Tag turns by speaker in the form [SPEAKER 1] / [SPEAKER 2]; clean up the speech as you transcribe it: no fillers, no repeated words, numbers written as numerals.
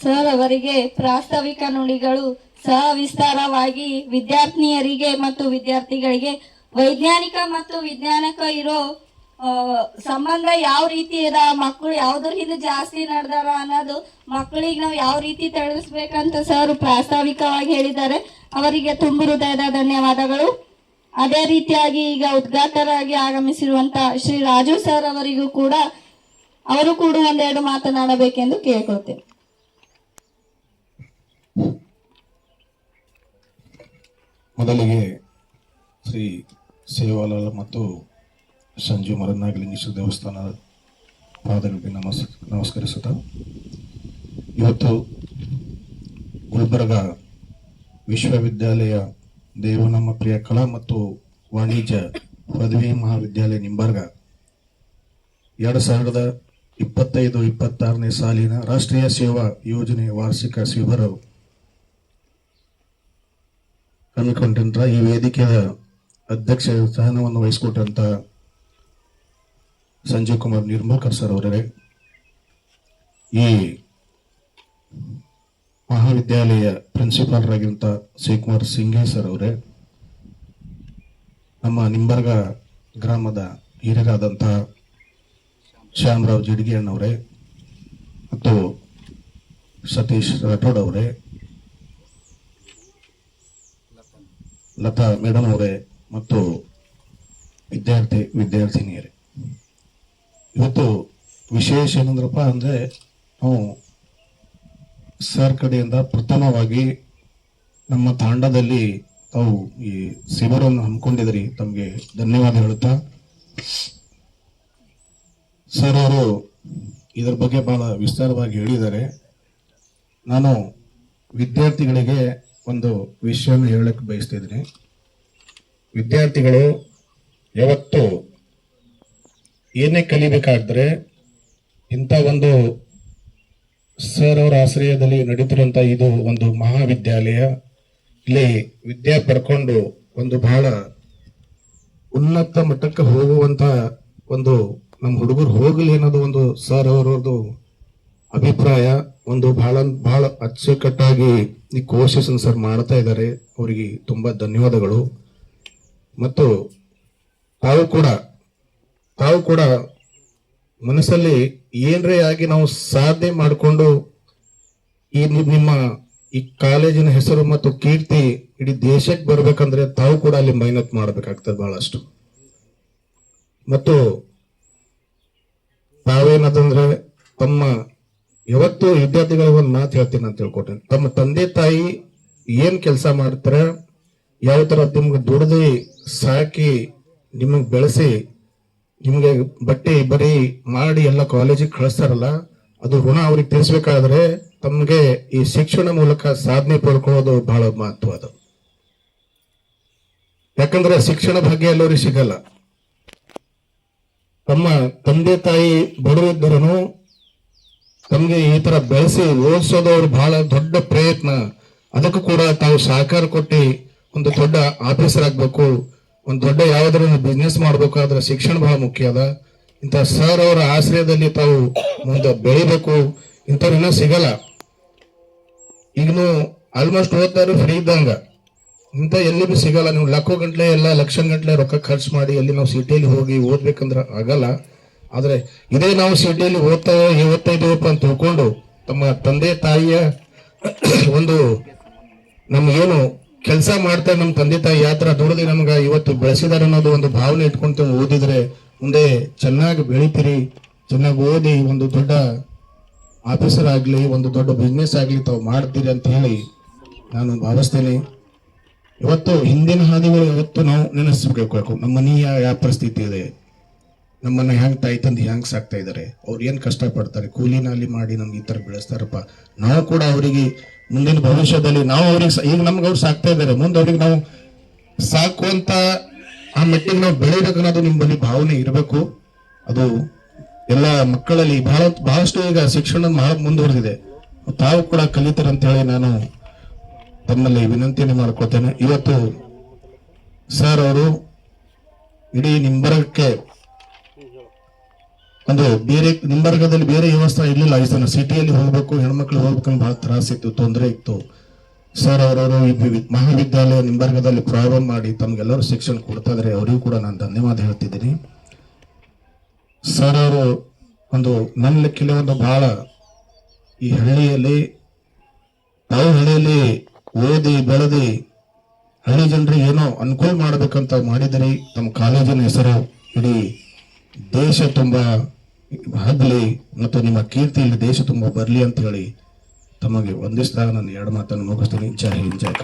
[SPEAKER 1] Sir ಅವರಿಗೆ ಪ್ರಾಸ್ತಾವಿಕ ನುಡಿಗಳು ಸವಿಸ್ತಾರವಾಗಿ ವಿದ್ಯಾರ್ಥಿನಿಯರಿಗೆ ಮತ್ತು ವಿದ್ಯಾರ್ಥಿಗಳಿಗೆ ವೈಜ್ಞಾನಿಕ ಮತ್ತು ವಿಜ್ಞಾನಕ ಇರೋ ಸಂಬಂಧ ಯಾವ ರೀತಿ ಇದ, ಮಕ್ಕಳು ಯಾವ್ದ್ರ ಹಿಂದೆ ಜಾಸ್ತಿ ನಡೆದಾರ ಅನ್ನೋದು ಮಕ್ಕಳಿಗೆ ನಾವು ಯಾವ ರೀತಿ ತಿಳಿಸ್ಬೇಕಂತ ಸರ್ ಪ್ರಾಸ್ತಾವಿಕವಾಗಿ ಹೇಳಿದ್ದಾರೆ. ಅವರಿಗೆ ತುಂಬ ಹೃದಯದ ಧನ್ಯವಾದಗಳು. ಅದೇ ರೀತಿಯಾಗಿ ಈಗ ಉದ್ಘಾಟಕರಾಗಿ ಆಗಮಿಸಿರುವಂತ ಶ್ರೀ ರಾಜು ಸರ್ ಅವರಿಗೂ ಕೂಡ ಅವರು ಕೂಡ ಒಂದೆರಡು ಮಾತನಾಡಬೇಕೆಂದು ಕೇಳ್ಕೊಳ್ತೇನೆ.
[SPEAKER 2] ಮೊದಲಿಗೆ ಶ್ರೀ ಸೇವಾಲಾಲ್ ಮತ್ತು ಸಂಜು ಮರನಾಗಲಿಂಗೇಶ್ವರ ದೇವಸ್ಥಾನ ಪಾದಗಳಿಗೆ ನಮಸ್ಕರಿಸುತ್ತಾ, ಇವತ್ತು ಗುಲ್ಬರ್ಗ ವಿಶ್ವವಿದ್ಯಾಲಯ ದೇವನಮ್ಮ ಪ್ರಿಯ ಕಲಾ ಮತ್ತು ವಾಣಿಜ್ಯ ಪದವಿ ಮಹಾವಿದ್ಯಾಲಯ ನಿಂಬರ್ಗ 2025-26ನೇ ಸಾಲಿನ ರಾಷ್ಟ್ರೀಯ ಸೇವಾ ಯೋಜನೆ ವಾರ್ಷಿಕ ಶಿಬಿರ ಹಮ್ಮಿಕೊಂಡಂತ ಈ ವೇದಿಕೆಯ ಅಧ್ಯಕ್ಷ ಸ್ಥಾನವನ್ನು ವಹಿಸಿಕೊಟ್ಟಂತ ಸಂಜೀವ್ ಕುಮಾರ್ ನಿರ್ಮಲ್ಕರ್ ಸರ್ ಅವರೇ, ಈ ಮಹಾವಿದ್ಯಾಲಯ ಪ್ರಿನ್ಸಿಪಾಲರಾಗಿರುವಂತ ಶಿವಕುಮಾರ್ ಸಿಂಘೆ ಸರ್ ಅವರೇ, ನಮ್ಮ ನಿಂಬರ್ಗ ಗ್ರಾಮದ ಹಿರಿಯರಾದಂತಹ ಶ್ಯಾಮರಾವ್ ಜಿಡ್ಗಿ ಅಣ್ಣವರೇ ಮತ್ತು ಸತೀಶ್ ರಾಠೋಡ್ ಅವರೇ, ಲತಾ ಮೇಡಮ್ ಅವರೇ ಮತ್ತು ವಿದ್ಯಾರ್ಥಿನಿಯರೇ, ಇವತ್ತು ವಿಶೇಷ ಏನಂದ್ರಪ್ಪ ಅಂದ್ರೆ ನಾವು ಸರ್ ಕಡೆಯಿಂದ ಪ್ರಥಮವಾಗಿ ನಮ್ಮ ತಾಂಡದಲ್ಲಿ ತಾವು ಈ ಶಿಬಿರವನ್ನು ಹಮ್ಮಿಕೊಂಡಿದ್ರಿ, ತಮಗೆ ಧನ್ಯವಾದ ಹೇಳುತ್ತಾ, ಸರ್ ಅವರು ಇದರ ಬಗ್ಗೆ ಬಹಳ ವಿಸ್ತಾರವಾಗಿ ಹೇಳಿದ್ದಾರೆ. ನಾನು ವಿದ್ಯಾರ್ಥಿಗಳಿಗೆ ಒಂದು ವಿಷಯವನ್ನು ಹೇಳಕ್ಕೆ ಬಯಸ್ತಿದ್ದೀನಿ. ವಿದ್ಯಾರ್ಥಿಗಳು ಯಾವತ್ತು ಏನೇ ಕಲಿಬೇಕಾದ್ರೆ ಇಂಥ ಒಂದು ಸರ್ ಅವರ ಆಶ್ರಯದಲ್ಲಿ ನಡೀತಿರುವಂತ ಇದು ಒಂದು ಮಹಾವಿದ್ಯಾಲಯ, ಇಲ್ಲಿ ವಿದ್ಯೆ ಪಡ್ಕೊಂಡು ಒಂದು ಬಹಳ ಉನ್ನತ ಮಟ್ಟಕ್ಕೆ ಹೋಗುವಂತ ಒಂದು ನಮ್ಮ ಹುಡುಗರು ಹೋಗಲಿ ಅನ್ನೋದು ಒಂದು ಸರ್ ಅವರದ್ದು ಅಭಿಪ್ರಾಯ. ಒಂದು ಬಹಳ ಅಚ್ಚುಕಟ್ಟಾಗಿ ಈ ಕೋರ್ಸಸ್ ಸರ್ ಮಾಡ್ತಾ ಇದ್ದಾರೆ, ಅವರಿಗೆ ತುಂಬಾ ಧನ್ಯವಾದಗಳು. ಮತ್ತು ತಾವು ಕೂಡ ಮನಸ್ಸಲ್ಲಿ ಏನ್ರೇ ಆಗಿ ನಾವು ಸಾಧನೆ ಮಾಡಿಕೊಂಡು ಈ ನಿಮ್ಮ ಈ ಕಾಲೇಜಿನ ಹೆಸರು ಮತ್ತು ಕೀರ್ತಿ ಇಡೀ ದೇಶಕ್ಕೆ ಬರ್ಬೇಕಂದ್ರೆ ತಾವು ಕೂಡ ಅಲ್ಲಿ ಮೆಹನತ್ ಮಾಡ್ಬೇಕಾಗ್ತದೆ ಬಹಳಷ್ಟು. ಮತ್ತು ತಾವೇನದಂದ್ರೆ ತಮ್ಮ ಯಾವತ್ತು ವಿದ್ಯಾರ್ಥಿಗಳಿಗೆ ಒಂದು ಮಾತು ಹೇಳ್ತೀನಿ ಅಂತ ತಿಳ್ಕೊಟ್ಟೆ, ತಮ್ಮ ತಂದೆ ತಾಯಿ ಏನ್ ಕೆಲಸ ಮಾಡ್ತಾರೆ, ಯಾವ ತರ ನಿಮ್ಗೆ ದುಡ್ದು ಸಾಕಿ ನಿಮಗ್ ಬೆಳೆಸಿ ನಿಮ್ಗೆ ಬಟ್ಟೆ ಬರೀ ಮಾಡಿ ಎಲ್ಲ ಕಾಲೇಜಿಗೆ ಕಳಿಸ್ತಾರಲ್ಲ, ಅದು ಋಣ ಅವ್ರಿಗೆ ತೀರಿಸಬೇಕಾದ್ರೆ ತಮ್ಗೆ ಈ ಶಿಕ್ಷಣ ಮೂಲಕ ಸಾಧನೆ ಪಡ್ಕೊಳ್ಳೋದು ಬಹಳ ಮಹತ್ವ. ಅದು ಯಾಕಂದ್ರೆ ಶಿಕ್ಷಣ ಭಾಗ್ಯ ಎಲ್ಲರಿಗೂ ಸಿಗಲ್ಲ. ತಮ್ಮ ತಂದೆ ತಾಯಿ ಬಡವಿದ್ದರೂ ತಮ್ಗೆ ಈ ತರ ಬೆಳೆಸಿ ಓದಿಸೋದು ಅವ್ರು ಬಹಳ ದೊಡ್ಡ ಪ್ರಯತ್ನ. ಅದಕ್ಕೂ ಕೂಡ ತಾವು ಸಹಕಾರ ಕೊಟ್ಟು ಒಂದು ದೊಡ್ಡ ಆಫೀಸರ್ ಆಗ್ಬೇಕು, ಒಂದು ದೊಡ್ಡ ಯಾವ್ದಾರ ಬಿಸ್ನೆಸ್ ಮಾಡ್ಬೇಕಾದ್ರೆ ಶಿಕ್ಷಣ ಬಹಳ ಮುಖ್ಯ ಅದ. ಇಂಥ ಸರ್ ಅವರ ಆಶ್ರಯದಲ್ಲಿ ತಾವು ಮುಂದೆ ಬೆಳಿಬೇಕು. ಇಂಥವ್ರನ್ನ ಸಿಗಲ್ಲ. ಈಗನು ಆಲ್ಮೋಸ್ಟ್ ಓದ್ತಾರು ಫ್ರೀ ಇದ್ದಂಗ, ಇಂಥ ಎಲ್ಲಿ ಬಿ ಸಿಗಲ್ಲ. ನೀವು ಲಕ್ಷ ಗಂಟ್ಲೆ ರೊಕ್ಕ ಖರ್ಚು ಮಾಡಿ ಅಲ್ಲಿ ನಾವು ಸಿಟಿಯಲ್ಲಿ ಹೋಗಿ ಓದ್ಬೇಕಂದ್ರೆ ಆಗಲ್ಲ. ಆದ್ರೆ ಇದೇ ನಾವು ಸಿಟಿಯಲ್ಲಿ ಓದ್ತಾ ಇದೀವಪ್ಪ ಅಂತ ತಿಳ್ಕೊಂಡು ತಮ್ಮ ತಂದೆ ತಾಯಿಯ ಒಂದು ನಮ್ಗೇನು ಕೆಲಸ ಮಾಡ್ತಾರೆ, ನಮ್ಮ ತಂದೆ ತಾಯಿ ಯಾತ್ರ ದುಡ್ದು ನಮ್ಗ ಇವತ್ತು ಬೆಳೆಸಿದಾರೆ ಅನ್ನೋದು ಒಂದು ಭಾವನೆ ಇಟ್ಕೊಂಡು ಓದಿದ್ರೆ ಮುಂದೆ ಚೆನ್ನಾಗಿ ಬೆಳಿತೀರಿ. ಚೆನ್ನಾಗಿ ಓದಿ ಒಂದು ದೊಡ್ಡ ಆಫೀಸರ್ ಆಗ್ಲಿ, ಒಂದು ದೊಡ್ಡ ಬಿಸ್ನೆಸ್ ಆಗ್ಲಿ ತಾವು ಮಾಡ್ತೀರಿ ಅಂತ ಹೇಳಿ ನಾನು ಭಾವಿಸ್ತೇನೆ. ಇವತ್ತು ಹಿಂದಿನ ಹಾದಿಗಳು ಇವತ್ತು ನಾವು ನೆನೆಸ್ಬೇಕು. ನಮ್ಮ ಮನೆಯ ಯಾವ ಪರಿಸ್ಥಿತಿ ಇದೆ, ನಮ್ಮನ್ನ ಹೆಂಗ್ ತಾಯಿ ತಂದೆ ಹೆಂಗ್ ಸಾಕ್ತಾ ಇದಾರೆ, ಅವ್ರು ಏನ್ ಕಷ್ಟ ಪಡ್ತಾರೆ, ಕೂಲಿನಲ್ಲಿ ಮಾಡಿ ನಮ್ಗೆ ಈ ತರ ಬೆಳೆಸ್ತಾರಪ್ಪ. ನಾವು ಕೂಡ ಅವರಿಗೆ ಮುಂದಿನ ಭವಿಷ್ಯದಲ್ಲಿ ನಾವು ಅವ್ರಿಗೆ ಈಗ ನಮ್ಗೆ ಅವ್ರು ಸಾಕ್ತಾ ಇದಾರೆ, ಮುಂದೆ ಅವ್ರಿಗೆ ನಾವು ಸಾಕುವಂತ ಆ ಮೆಟ್ಟಿಗೆ ನಾವು ಬೆಳಿಬೇಕು ಅನ್ನೋದು ನಿಮ್ಮಲ್ಲಿ ಭಾವನೆ ಇರಬೇಕು. ಅದು ಎಲ್ಲ ಮಕ್ಕಳಲ್ಲಿ ಬಹಳಷ್ಟು ಈಗ ಶಿಕ್ಷಣ ಬಹಳ ಮುಂದುವರೆದಿದೆ. ತಾವು ಕೂಡ ಕಲಿತಾರಂತ ಹೇಳಿ ನಾನು ತಮ್ಮಲ್ಲಿ ವಿನಂತಿಯನ್ನು ಮಾಡ್ಕೊತೇನೆ. ಇವತ್ತು ಸರ್ ಅವರು ಇಡೀ ನಿಂಬರ್ಗಕ್ಕೆ ಒಂದು ಬೇರೆ ನಿಂಬರ್ಗದಲ್ಲಿ ಬೇರೆ ವ್ಯವಸ್ಥೆ ಇರಲಿಲ್ಲ. ಈ ಸಲ ಸಿಟಿಯಲ್ಲಿ ಹೋಗ್ಬೇಕು, ಹೆಣ್ಮಕ್ಳು ಹೋಗ್ಬೇಕಂದ್ರೆ ಬಹಳ ತ್ರಾಸಿತ್ತು, ತೊಂದರೆ ಇತ್ತು. ಸರ್ ಅವರವರು ಮಹಾವಿದ್ಯಾಲಯ ನಿಂಬರ್ಗದಲ್ಲಿ ಪ್ರಾರಂಭ ಮಾಡಿ ತಮ್ಗೆಲ್ಲರೂ ಶಿಕ್ಷಣ ಕೊಡ್ತಾ ಇದ್ದಾರೆ. ಅವರಿಗೂ ಕೂಡ ನಾನು ಧನ್ಯವಾದ ಹೇಳ್ತಿದ್ದೀನಿ. ಸರ್ ಅವರು ಒಂದು ನನ್ನ ಲೆಕ್ಕಲ್ಲಿ ಒಂದು ಬಹಳ ಈ ಹಳ್ಳಿಯಲ್ಲಿ ತಾವು ಹಳ್ಳಿಯಲ್ಲಿ ಓದಿ ಬೆಳೆದಿ ಹಳ್ಳಿ ಜನರಿಗೆ ಏನೋ ಅನುಕೂಲ ಮಾಡಬೇಕಂತ ಮಾಡಿದಿರಿ. ತಮ್ಮ ಕಾಲೇಜಿನ ಹೆಸರು ಇಡೀ ದೇಶ ತುಂಬಾ ಹಗ್ಲಿ ಮತ್ತು ನಿಮ್ಮ ಕೀರ್ತಿ ಇಲ್ಲಿ ದೇಶ ತುಂಬಾ ಬರಲಿ ಅಂತ ಹೇಳಿ ತಮಗೆ ವಂದಿಸಿದಾಗ ನಾನು ಎರಡು ಮಾತನ್ನು ಮುಗಿಸ್ತೀನಿ. ಜೈ ಹಿಂದ್, ಜೈ ಕರ್ನಾಟಕ.